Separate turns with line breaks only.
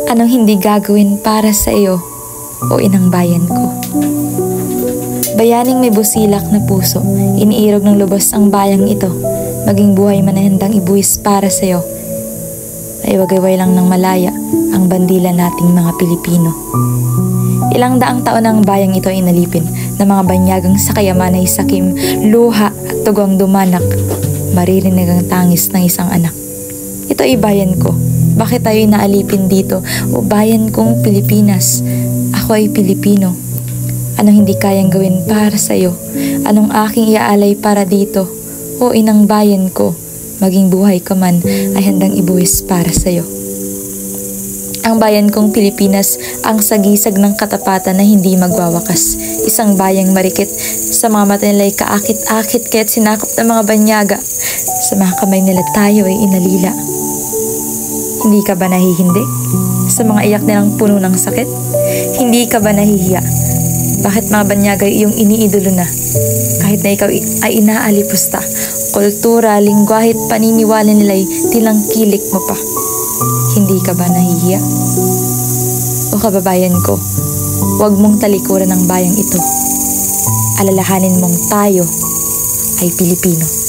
Anong hindi gagawin para sa iyo, o inang bayan ko? Bayaning may busilak na puso, iniirog ng lubos ang bayang ito. Maging buhay man na handang ibuwis para sa iyo, ay wagayway lang ng malaya ang bandila nating mga Pilipino. Ilang daang taon ang bayang ito ay inalipin ng mga banyagang sa kayaman ay sakim, luha at tugong dumanak. Maririnig ang tangis ng isang anak. Ito ay bayan ko. Bakit tayo inaalipin dito? O bayan kong Pilipinas. Ako ay Pilipino. Anong hindi kayang gawin para sa iyo? Anong aking iaalay para dito? O inang bayan ko, maging buhay ka man ay handang ibuwis para sa iyo. Ang bayan kong Pilipinas, ang sagisag ng katapatan na hindi magwawakas. Isang bayang marikit, sa mga mata nila'y kaakit-akit kaya't sinakop ng mga banyaga. Sa mga kamay nila tayo ay inalila. Hindi ka ba nahihindi? Sa mga iyak nilang puno ng sakit? Hindi ka ba nahihiya? Bakit mga banyaga iyong iniidolo na? Kahit na ikaw ay inaalipusta, kultura, lingwahe at paniniwala nila'y tilang kilik mo pa. Hindi ka ba nahihiya? O kababayan ko, huwag mong talikuran ang bayang ito. Alalahanin mong tayo ay Pilipino.